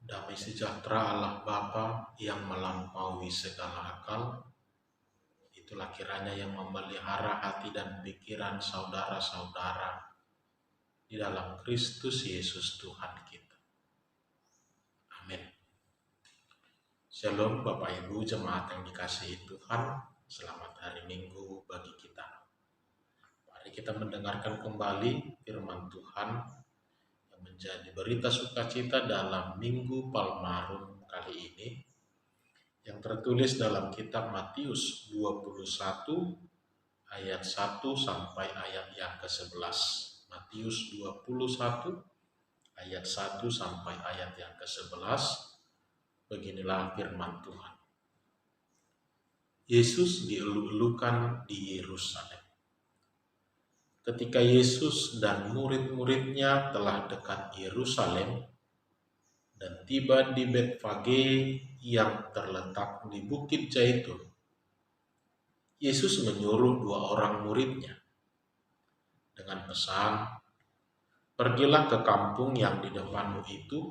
Damai sejahtera Allah Bapa yang melampaui segala akal, itulah kiranya yang memelihara hati dan pikiran saudara-saudara di dalam Kristus Yesus Tuhan kita. Amin. Shalom Bapak Ibu jemaat yang dikasihi Tuhan, selamat hari Minggu bagi kita. Mari kita mendengarkan kembali firman Tuhan yang menjadi berita sukacita dalam Minggu Palmarum kali ini, yang tertulis dalam kitab Matius 21 ayat 1 sampai ayat yang ke-11. Matius 21 ayat 1 sampai ayat yang ke-11. Beginilah firman Tuhan. Yesus dielu-elukan di Yerusalem. Ketika Yesus dan murid-muridnya telah dekat Yerusalem dan tiba di Betfage yang terletak di Bukit Zaitun, Yesus menyuruh 2 orang muridnya dengan pesan, "Pergilah ke kampung yang di depanmu itu,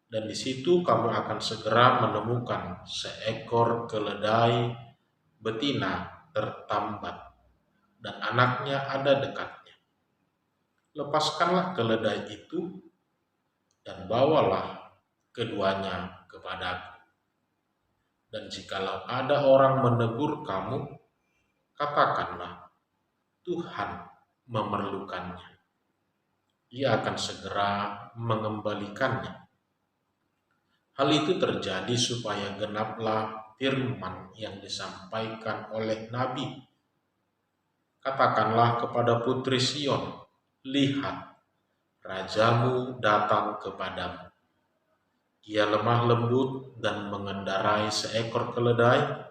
dan di situ kamu akan segera menemukan seekor keledai betina tertambat dan anaknya ada dekatnya. Lepaskanlah keledai itu dan bawalah keduanya kepadaku. Dan jikalau ada orang menegur kamu, katakanlah, Tuhan memerlukannya. Ia akan segera mengembalikannya." Hal itu terjadi supaya genaplah firman yang disampaikan oleh Nabi. "Katakanlah kepada putri Sion, lihat, rajamu datang kepadamu. Ia lemah lembut dan mengendarai seekor keledai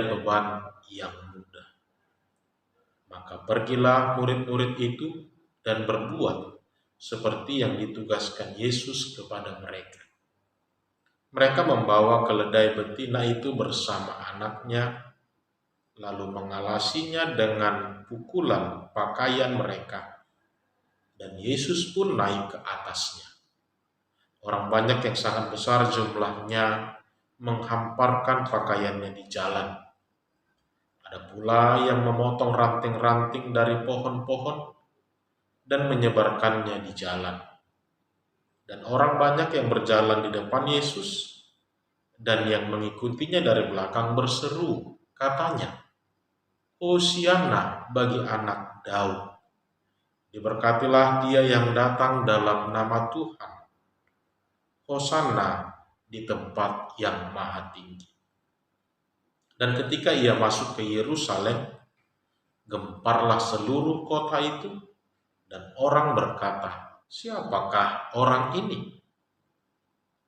beban yang mudah." Maka pergilah murid-murid itu dan berbuat seperti yang ditugaskan Yesus kepada mereka. Mereka membawa keledai betina itu bersama anaknya, lalu mengalasinya dengan pukulan pakaian mereka, dan Yesus pun naik ke atasnya. Orang banyak yang sangat besar jumlahnya menghamparkan pakaiannya di jalan. Ada pula yang memotong ranting-ranting dari pohon-pohon dan menyebarkannya di jalan. Dan orang banyak yang berjalan di depan Yesus dan yang mengikutinya dari belakang berseru, katanya, "Hosianna bagi anak Daud. Diberkatilah dia yang datang dalam nama Tuhan. Hosanna di tempat yang maha tinggi." Dan ketika ia masuk ke Yerusalem, gemparlah seluruh kota itu, dan orang berkata, "Siapakah orang ini?"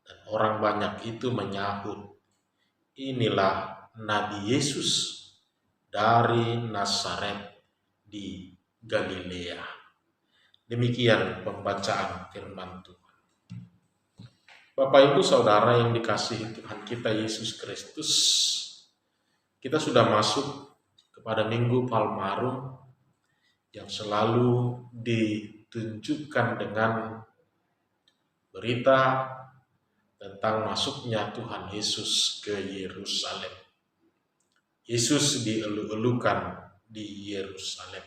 Dan orang banyak itu menyahut, "Inilah Nabi Yesus dari Nazaret di Galilea." Demikian pembacaan firman Tuhan. Bapak Ibu Saudara yang dikasihi Tuhan kita Yesus Kristus, kita sudah masuk kepada Minggu Palmarum yang selalu ditunjukkan dengan berita tentang masuknya Tuhan Yesus ke Yerusalem. Yesus dielu-elukan di Yerusalem.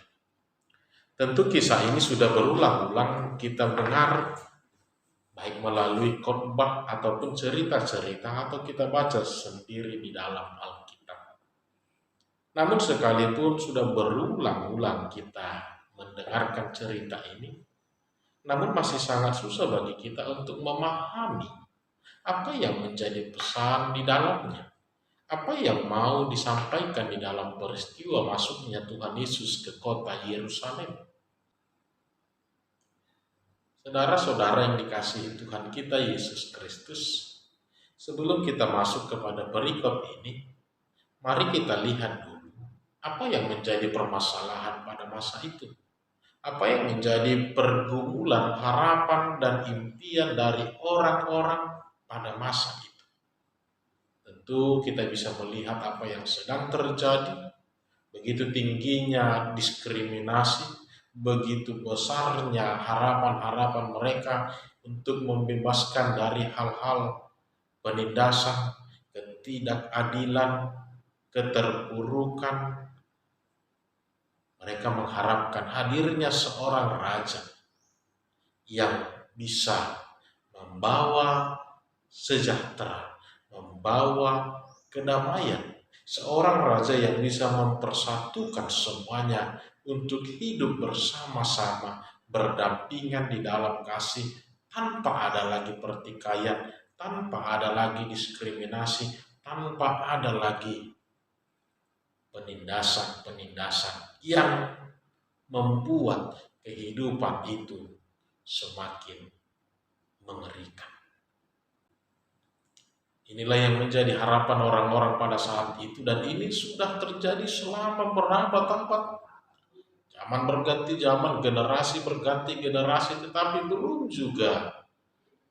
Tentu kisah ini sudah berulang-ulang kita dengar, baik melalui khotbah ataupun cerita-cerita atau kita baca sendiri di dalam Alkitab. Namun sekalipun sudah berulang-ulang kita mendengarkan cerita ini, namun masih sangat susah bagi kita untuk memahami apa yang menjadi pesan di dalamnya. Apa yang mau disampaikan di dalam peristiwa masuknya Tuhan Yesus ke kota Yerusalem. Saudara-saudara yang dikasihi Tuhan kita Yesus Kristus, sebelum kita masuk kepada perikop ini, mari kita lihat dulu apa yang menjadi permasalahan pada masa itu. Apa yang menjadi pergumulan, harapan, dan impian dari orang-orang pada masa itu. Tentu kita bisa melihat apa yang sedang terjadi, begitu tingginya diskriminasi, begitu besarnya harapan-harapan mereka untuk membebaskan dari hal-hal penindasan, ketidakadilan, keterpurukan. Mereka mengharapkan hadirnya seorang raja yang bisa membawa sejahtera, membawa kedamaian. Seorang raja yang bisa mempersatukan semuanya untuk hidup bersama-sama, berdampingan di dalam kasih, tanpa ada lagi pertikaian, tanpa ada lagi diskriminasi, tanpa ada lagi penindasan-penindasan yang membuat kehidupan itu semakin mengerikan. Inilah yang menjadi harapan orang-orang pada saat itu, dan ini sudah terjadi selama berabad-abad. Zaman berganti zaman, generasi berganti generasi, tetapi belum juga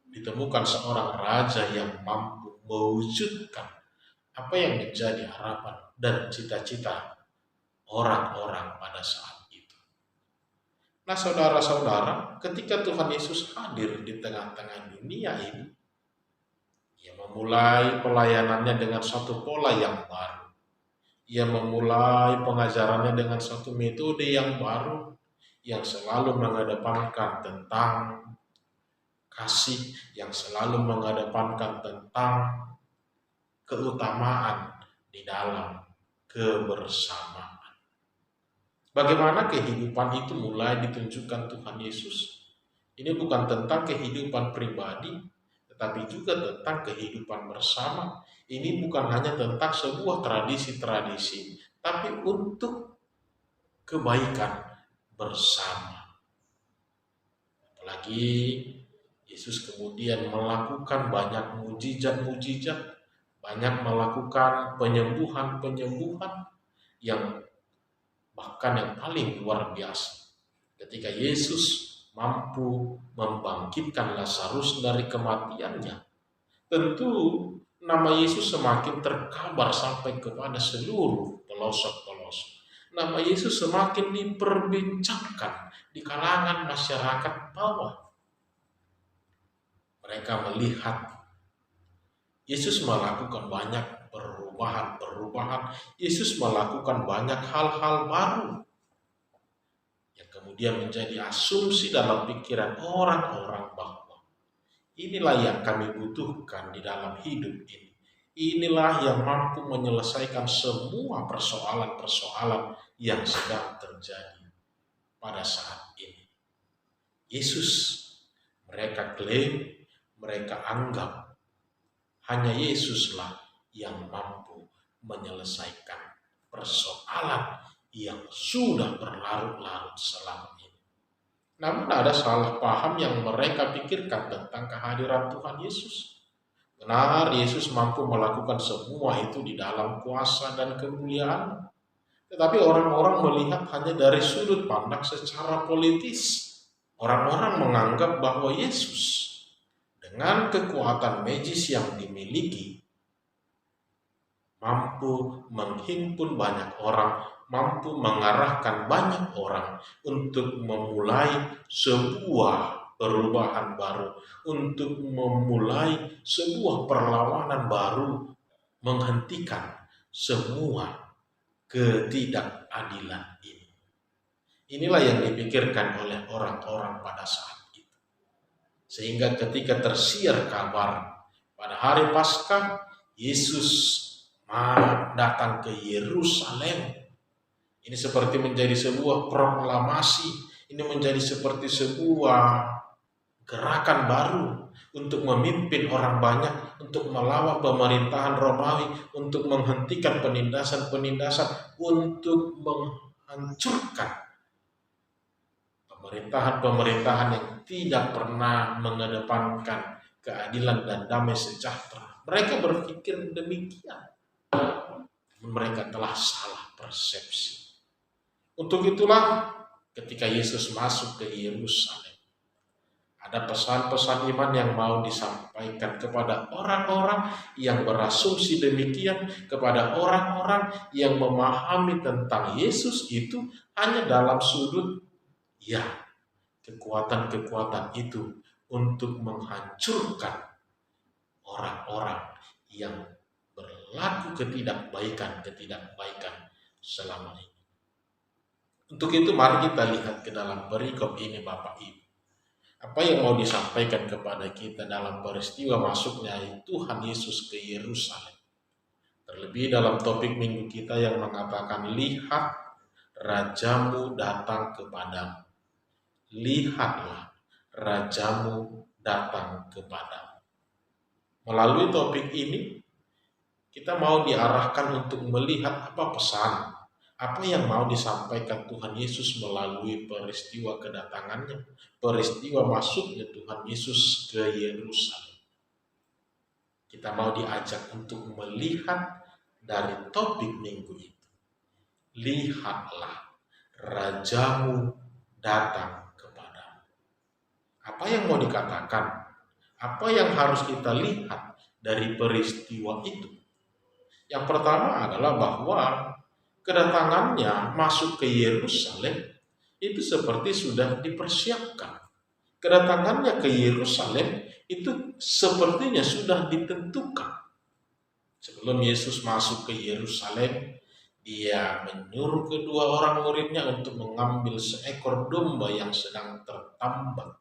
ditemukan seorang raja yang mampu mewujudkan apa yang menjadi harapan dan cita-cita orang-orang pada saat itu. Nah, saudara-saudara, ketika Tuhan Yesus hadir di tengah-tengah dunia ini, Ia memulai pelayanannya dengan satu pola yang baru. Ia memulai pengajarannya dengan satu metode yang baru, yang selalu mengedepankan tentang kasih, yang selalu mengedepankan tentang keutamaan di dalam kebersamaan. Bagaimana kehidupan itu mulai ditunjukkan Tuhan Yesus? Ini bukan tentang kehidupan pribadi, tetapi juga tentang kehidupan bersama. Ini bukan hanya tentang sebuah tradisi-tradisi, tapi untuk kebaikan bersama. Apalagi Yesus kemudian melakukan banyak mujizat-mujizat, banyak melakukan penyembuhan-penyembuhan yang bahkan yang paling luar biasa. Ketika Yesus mampu membangkitkan Lazarus dari kematiannya, tentu nama Yesus semakin terkabar sampai kepada seluruh pelosok-pelosok. Nama Yesus semakin diperbincangkan di kalangan masyarakat bawah. Mereka melihat Yesus melakukan banyak perubahan-perubahan. Yesus melakukan banyak hal-hal baru yang kemudian menjadi asumsi dalam pikiran orang-orang bahwa inilah yang kami butuhkan di dalam hidup ini. Inilah yang mampu menyelesaikan semua persoalan-persoalan yang sedang terjadi pada saat ini. Yesus, mereka klaim, mereka anggap hanya Yesuslah yang mampu menyelesaikan persoalan yang sudah berlarut-larut selama ini. Namun ada salah paham yang mereka pikirkan tentang kehadiran Tuhan Yesus. Benar, Yesus mampu melakukan semua itu di dalam kuasa dan kemuliaan. Tetapi orang-orang melihat hanya dari sudut pandang secara politis. Orang-orang menganggap bahwa Yesus dengan kekuatan magis yang dimiliki mampu menghimpun banyak orang, mampu mengarahkan banyak orang untuk memulai sebuah perubahan baru, untuk memulai sebuah perlawanan baru, menghentikan semua ketidakadilan ini. Inilah yang dipikirkan oleh orang-orang pada saat itu. Sehingga ketika tersiar kabar pada hari Paskah, Yesus datang ke Yerusalem. Ini seperti menjadi sebuah proklamasi, ini menjadi seperti sebuah gerakan baru untuk memimpin orang banyak, untuk melawan pemerintahan Romawi, untuk menghentikan penindasan-penindasan, untuk menghancurkan pemerintahan-pemerintahan yang tidak pernah mengedepankan keadilan dan damai sejahtera. Mereka berpikir demikian. Mereka telah salah persepsi. Untuk itulah ketika Yesus masuk ke Yerusalem, ada pesan-pesan iman yang mau disampaikan kepada orang-orang yang berasumsi demikian, kepada orang-orang yang memahami tentang Yesus itu hanya dalam sudut, ya, kekuatan-kekuatan itu untuk menghancurkan orang-orang yang berlaku ketidakbaikan selama ini. Untuk itu mari kita lihat ke dalam perikop ini Bapak Ibu. Apa yang mau disampaikan kepada kita dalam peristiwa masuknya Tuhan Yesus ke Yerusalem. Terlebih dalam topik minggu kita yang mengatakan lihat rajamu datang kepadamu. Lihatlah rajamu datang kepadamu. Melalui topik ini kita mau diarahkan untuk melihat apa pesan, apa yang mau disampaikan Tuhan Yesus melalui peristiwa kedatangannya, peristiwa masuknya Tuhan Yesus ke Yerusalem. Kita mau diajak untuk melihat dari topik minggu itu. Lihatlah, rajamu datang kepadamu. Apa yang mau dikatakan? Apa yang harus kita lihat dari peristiwa itu? Yang pertama adalah bahwa kedatangannya masuk ke Yerusalem itu seperti sudah dipersiapkan. Kedatangannya ke Yerusalem itu sepertinya sudah ditentukan. Sebelum Yesus masuk ke Yerusalem, dia menyuruh kedua orang muridnya untuk mengambil seekor domba yang sedang tertambak.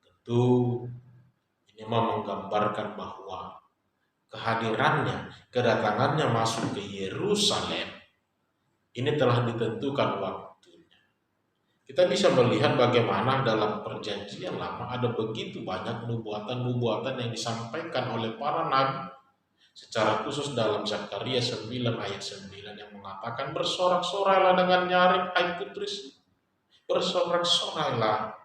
Tentu ini menggambarkan bahwa kehadirannya, kedatangannya masuk ke Yerusalem, ini telah ditentukan waktunya. Kita bisa melihat bagaimana dalam perjanjian lama ada begitu banyak nubuatan-nubuatan yang disampaikan oleh para nabi. Secara khusus dalam Zakaria 9 ayat 9 yang mengatakan bersorak-sorailah dengan nyaring hai putri, bersorak-sorailah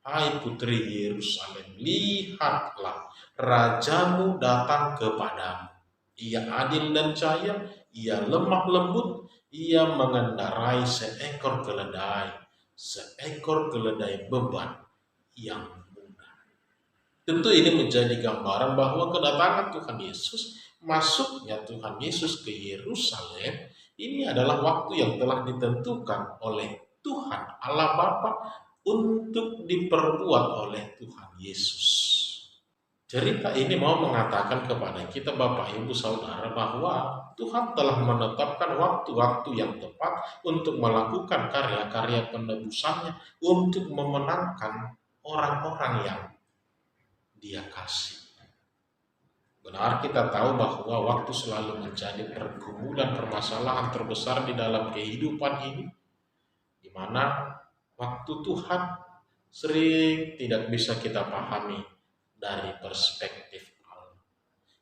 hai putri Yerusalem, lihatlah rajamu datang kepadamu. Ia adil dan jaya, ia lemah lembut, ia mengendarai seekor keledai beban yang mudah. Tentu ini menjadi gambaran bahwa kedatangan Tuhan Yesus, masuknya Tuhan Yesus ke Yerusalem, ini adalah waktu yang telah ditentukan oleh Tuhan Allah Bapa untuk diperbuat oleh Tuhan Yesus. Cerita ini mau mengatakan kepada kita Bapak Ibu Saudara bahwa Tuhan telah menetapkan waktu-waktu yang tepat untuk melakukan karya-karya penebusannya, untuk memenangkan orang-orang yang Dia kasih. Benar kita tahu bahwa waktu selalu menjadi pergumulan permasalahan terbesar di dalam kehidupan ini, di mana waktu Tuhan sering tidak bisa kita pahami dari perspektif Allah.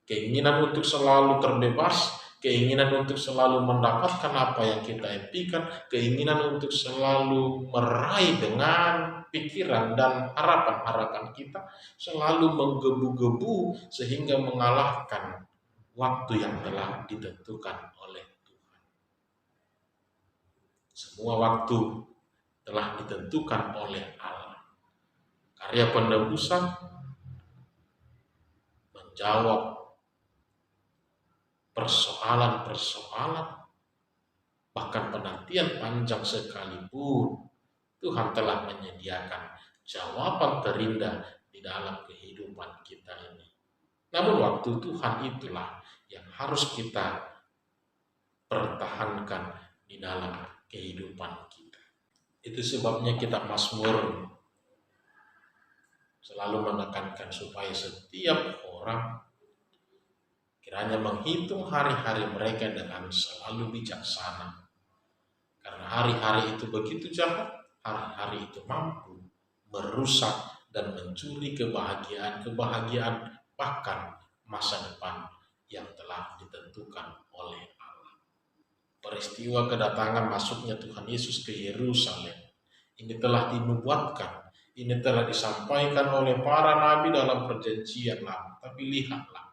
Keinginan untuk selalu terbebas, keinginan untuk selalu mendapatkan apa yang kita impikan, keinginan untuk selalu meraih dengan pikiran dan harapan-harapan kita selalu menggebu-gebu sehingga mengalahkan waktu yang telah ditentukan oleh Tuhan. Semua waktu telah ditentukan oleh Allah. Karya penebusan menjawab persoalan-persoalan, bahkan penantian panjang sekalipun, Tuhan telah menyediakan jawaban terindah di dalam kehidupan kita ini. Namun waktu Tuhan itulah yang harus kita pertahankan di dalam kehidupan kita. Itu sebabnya kitab Mazmur selalu menekankan supaya setiap orang kiranya menghitung hari-hari mereka dengan selalu bijaksana. Karena hari-hari itu begitu jahat, hari-hari itu mampu merusak dan mencuri kebahagiaan, bahkan masa depan yang telah ditentukan oleh Allah. Peristiwa kedatangan masuknya Tuhan Yesus ke Yerusalem, ini telah dinubuatkan, ini telah disampaikan oleh para nabi dalam perjanjian lama. Tapi lihatlah,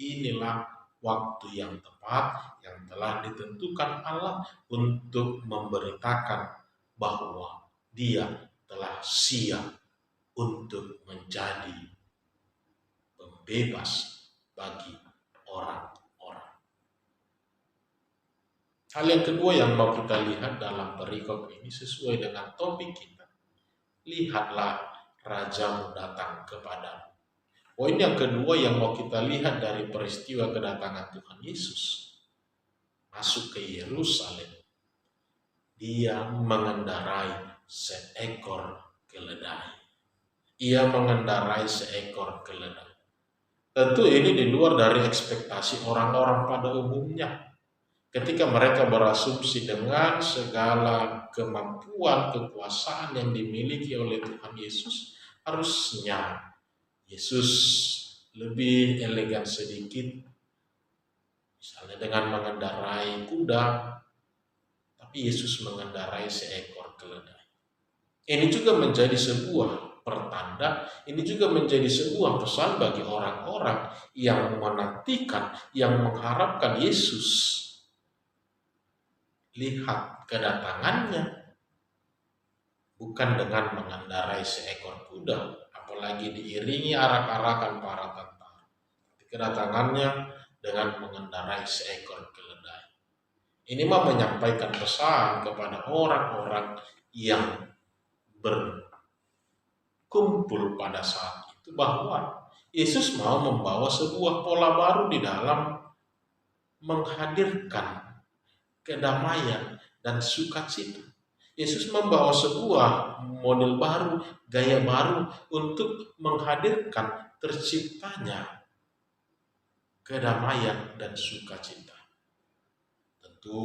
inilah waktu yang tepat yang telah ditentukan Allah untuk memberitakan bahwa Dia telah siap untuk menjadi pembebas bagi orang-orang. Hal yang kedua yang mau kita lihat dalam perikop ini sesuai dengan topik kita. Lihatlah rajamu datang kepadamu. Poin yang kedua yang mau kita lihat dari peristiwa kedatangan Tuhan Yesus masuk ke Yerusalem, dia mengendarai seekor keledai. Ia mengendarai seekor keledai. Tentu ini di luar dari ekspektasi orang-orang pada umumnya. Ketika mereka berasumsi dengan segala kemampuan, kekuasaan yang dimiliki oleh Tuhan Yesus, harusnya Yesus lebih elegan sedikit, misalnya dengan mengendarai kuda, tapi Yesus mengendarai seekor keledai. Ini juga menjadi sebuah pertanda, ini juga menjadi sebuah pesan bagi orang-orang yang menantikan, yang mengharapkan Yesus. Lihat kedatangannya bukan dengan mengendarai seekor kuda, apalagi diiringi arak-arakan para tentara. Kedatangannya dengan mengendarai seekor keledai. Ini mau menyampaikan pesan kepada orang-orang yang berkumpul pada saat itu bahwa Yesus mau membawa sebuah pola baru di dalam menghadirkan kedamaian dan sukacita. Yesus membawa sebuah model baru, gaya baru untuk menghadirkan terciptanya kedamaian dan sukacita. Tentu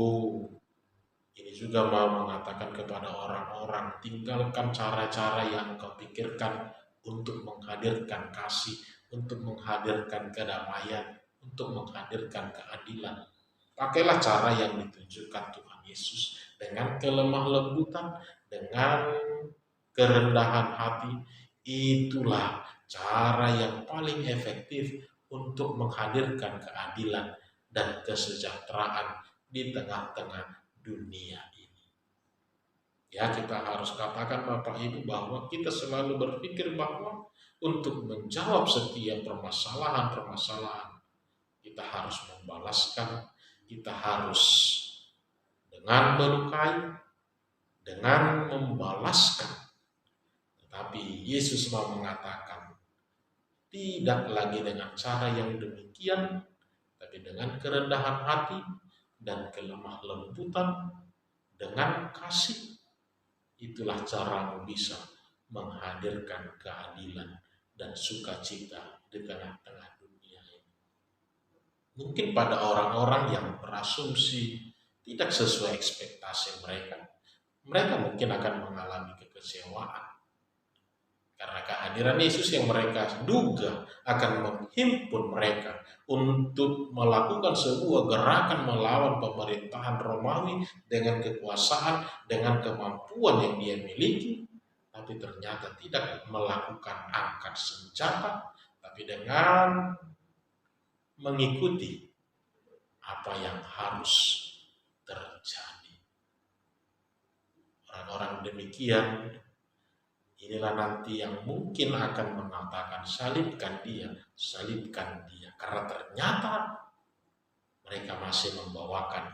ini juga mau mengatakan kepada orang-orang, tinggalkan cara-cara yang kau pikirkan untuk menghadirkan kasih, untuk menghadirkan kedamaian, untuk menghadirkan keadilan. Pakailah cara yang ditunjukkan Tuhan Yesus dengan kelemah lembutan, dengan kerendahan hati. Itulah cara yang paling efektif untuk menghadirkan keadilan dan kesejahteraan di tengah-tengah dunia ini. Ya, kita harus katakan Bapak Ibu bahwa kita selalu berpikir bahwa untuk menjawab setiap permasalahan-permasalahan kita harus membalaskan, kita harus dengan melukai, dengan membalaskan. Tetapi Yesus mau mengatakan, tidak lagi dengan cara yang demikian, tapi dengan kerendahan hati dan kelemah lembutan, dengan kasih. Itulah caramu bisa menghadirkan keadilan dan sukacita di tengah-tengah dunia ini. Mungkin pada orang-orang yang berasumsi tidak sesuai ekspektasi mereka mungkin akan mengalami kekecewaan. Karena kehadiran Yesus yang mereka duga akan menghimpun mereka untuk melakukan sebuah gerakan melawan pemerintahan Romawi dengan kekuasaan, dengan kemampuan yang dia miliki, tapi ternyata tidak melakukan angkat senjata, tapi dengan mengikuti apa yang harus terjadi. Orang-orang demikian inilah nanti yang mungkin akan mengatakan salibkan dia, karena ternyata mereka masih membawakan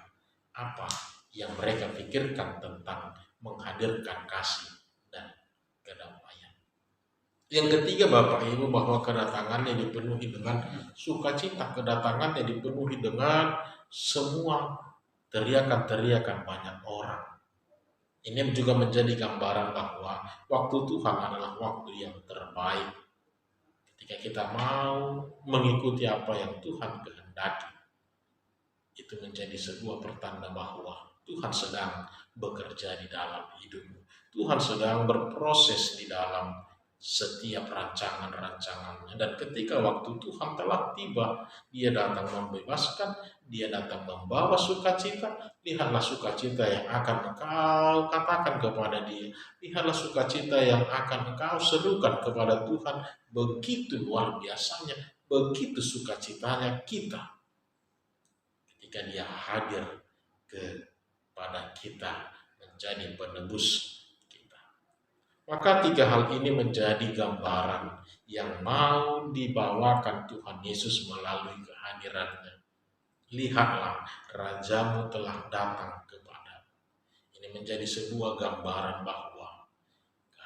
apa yang mereka pikirkan tentang menghadirkan kasih dan kedamaian. Yang ketiga Bapak Ibu, bahwa kedatangannya dipenuhi dengan sukacita, kedatangannya dipenuhi dengan semua teriakan-teriakan banyak orang. Ini juga menjadi gambaran bahwa waktu Tuhan adalah waktu yang terbaik. Ketika kita mau mengikuti apa yang Tuhan kehendaki, itu menjadi sebuah pertanda bahwa Tuhan sedang bekerja di dalam hidupmu. Tuhan sedang berproses di dalam setiap rancangan-rancangannya. Dan ketika waktu Tuhan telah tiba, dia datang membebaskan, dia datang membawa sukacita. Lihatlah sukacita yang akan engkau katakan kepada dia. Lihatlah sukacita yang akan engkau serukan kepada Tuhan. Begitu luar biasanya, begitu sukacitanya kita ketika dia hadir kepada kita menjadi penebus. Maka tiga hal ini menjadi gambaran yang mau dibawakan Tuhan Yesus melalui kehadirannya. Lihatlah, Rajamu telah datang kepadamu. Ini menjadi sebuah gambaran bahwa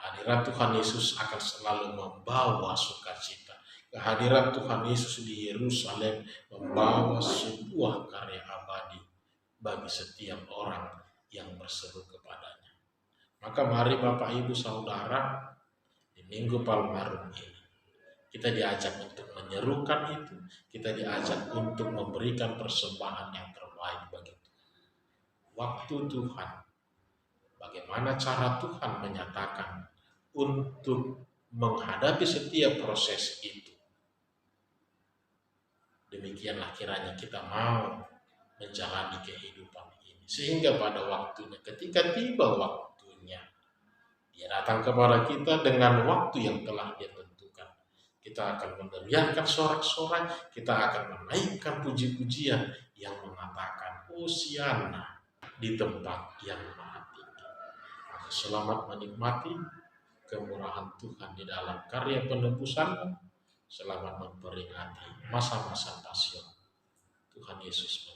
Kehadiran Tuhan Yesus akan selalu membawa sukacita. Kehadiran Tuhan Yesus di Yerusalem membawa sebuah karya abadi bagi setiap orang yang berseru kepadanya. Maka mari Bapak Ibu Saudara, di Minggu Palmarum ini, kita diajak untuk menyerukan itu, kita diajak untuk memberikan persembahan yang terbaik bagi Tuhan. Waktu Tuhan, bagaimana cara Tuhan menyatakan untuk menghadapi setiap proses itu. Demikianlah kiranya kita mau menjalani kehidupan ini. Sehingga pada waktunya, ketika tiba waktunya, Dia datang kepada kita dengan waktu yang telah Dia tentukan. Kita akan meneriakkan sorak-sorai, kita akan menaikkan puji-pujian yang mengatakan Hosianna di tempat yang maha tinggi. Maka selamat menikmati kemurahan Tuhan di dalam karya penebusan. Selamat memperingati masa-masa passion Tuhan Yesus.